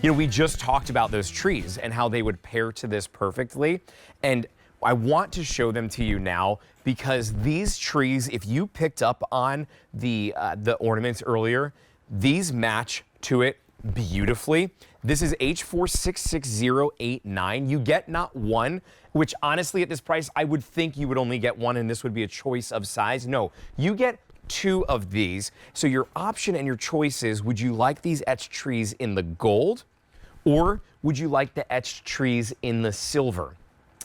You know, we just talked about those trees and how they would pair to this perfectly. And I want to show them to you now because these trees, if you picked up on the ornaments earlier, these match to it beautifully. This is H466089. You get not one, which honestly at this price, I would think you would only get one and this would be a choice of size. No, you get two of these. So your option and your choice is, would you like these etched trees in the gold or would you like the etched trees in the silver?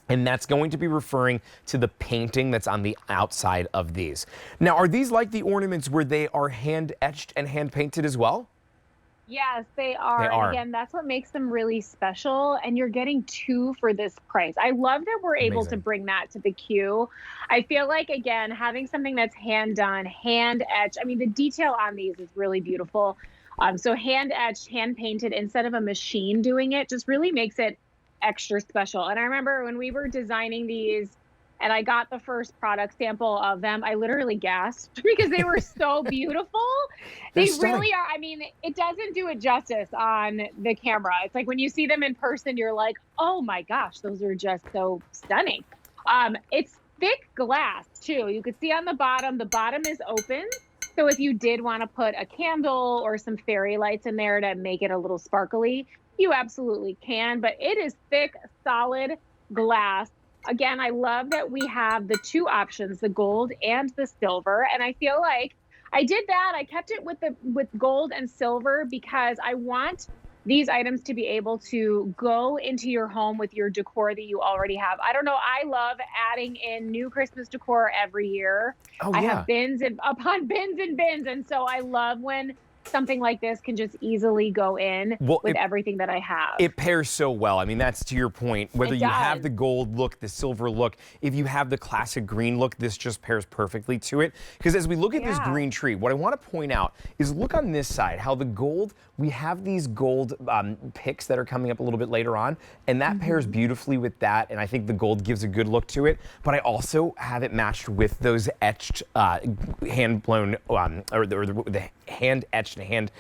And that's going to be referring to the painting that's on the outside of these. Now, are these like the ornaments where they are hand etched and hand painted as well? Yes, they are. They are. And again, that's what makes them really special. And you're getting two for this price. I love that we're able to bring that to the Q. I feel like, again, having something that's hand done, hand etched. I mean, the detail on these is really beautiful. So hand etched, hand painted instead of a machine doing it just really makes it extra special. And I remember when we were designing these and I got the first product sample of them, I literally gasped because they were so beautiful. They really are. I mean, it doesn't do it justice on the camera. It's like when you see them in person, you're like, oh my gosh, those are just so stunning. It's thick glass too. You could see on the bottom is open. So if you did want to put a candle or some fairy lights in there to make it a little sparkly, you absolutely can, but it is thick, solid glass. Again, I love that we have the two options, the gold and the silver. And I feel like I did that. I kept it with gold and silver because I want these items to be able to go into your home with your decor that you already have. I don't know. I love adding in new Christmas decor every year. I have bins and upon bins and bins. And so I love when something like this can just easily go in with everything that I have. It pairs so well. I mean, that's to your point. Whether you have the gold look, the silver look, if you have the classic green look, this just pairs perfectly to it. Because as we look at this green tree, what I want to point out is look on this side, how the gold, we have these gold picks that are coming up a little bit later on, and that pairs beautifully with that, and I think the gold gives a good look to it. But I also have it matched with those etched, hand-blown, or the hand-etched and hand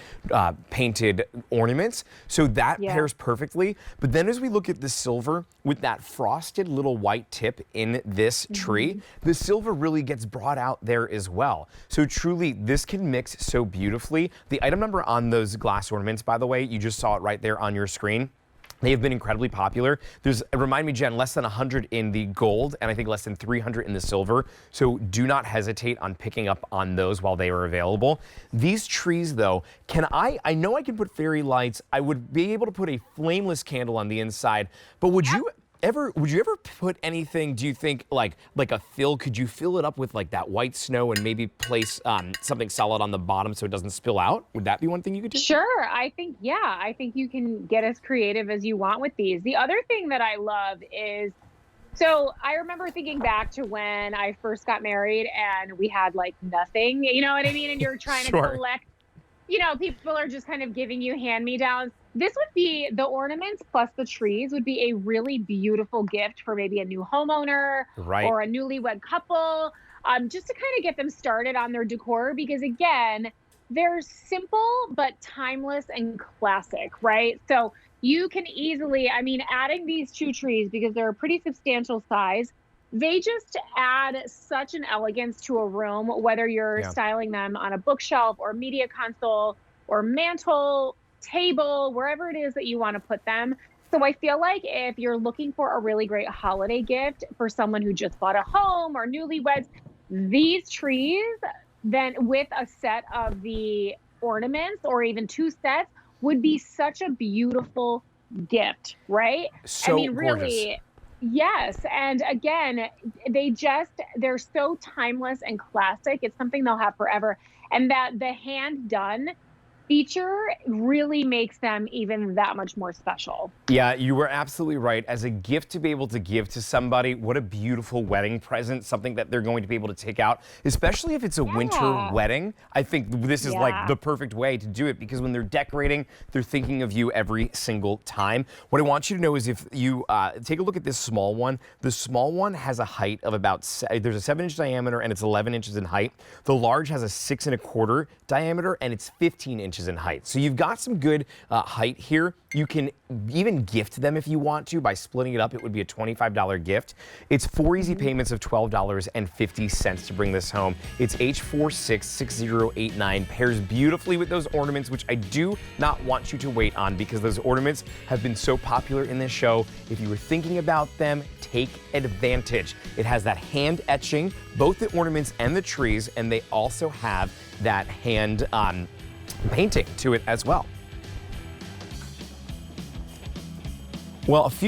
painted ornaments. So that pairs perfectly. But then as we look at the silver with that frosted little white tip in this tree, the silver really gets brought out there as well. So truly, this can mix so beautifully. The item number on those glass ornaments, by the way, you just saw it right there on your screen. They have been incredibly popular. There's, remind me, Jen, less than 100 in the gold and I think less than 300 in the silver. So do not hesitate on picking up on those while they are available. These trees though, I know I can put fairy lights. I would be able to put a flameless candle on the inside, but would you ever put anything, do you think, like a fill? Could you fill it up with like that white snow and maybe place something solid on the bottom so it doesn't spill out? Would that be one thing you could do? Sure. I think you can get as creative as you want with these. The other thing that I love is, so I remember thinking back to when I first got married and we had like nothing, you know what I mean? And you're trying to collect, you know, people are just kind of giving you hand-me-downs. This would be, the ornaments plus the trees would be a really beautiful gift for maybe a new homeowner or a newlywed couple, just to kind of get them started on their decor, because again, they're simple but timeless and classic, right? So you can easily, I mean, adding these two trees, because they're a pretty substantial size, they just add such an elegance to a room, whether you're styling them on a bookshelf or media console or mantle, table, wherever it is that you want to put them. So I feel like if you're looking for a really great holiday gift for someone who just bought a home or newlyweds, these trees, then with a set of the ornaments or even two sets, would be such a beautiful gift, right? So I mean, really, gorgeous. yes. And again, they're so timeless and classic. It's something they'll have forever. And that the hand done feature really makes them even that much more special. Yeah, you were absolutely right. As a gift to be able to give to somebody, what a beautiful wedding present, something that they're going to be able to take out, especially if it's a winter wedding. I think this is like the perfect way to do it, because when they're decorating, they're thinking of you every single time. What I want you to know is if you take a look at this small one, the small one has a height of about, there's a 7-inch diameter and it's 11 inches in height. The large has a 6 1/4 diameter and it's 15 inches inches in height. So you've got some good height here. You can even gift them if you want to by splitting it up. It would be a $25 gift. It's 4 easy payments of $12.50 to bring this home. It's H466089, pairs beautifully with those ornaments, which I do not want you to wait on because those ornaments have been so popular in this show. If you were thinking about them, take advantage. It has that hand etching, both the ornaments and the trees, and they also have that hand painting to it as well. Well, a few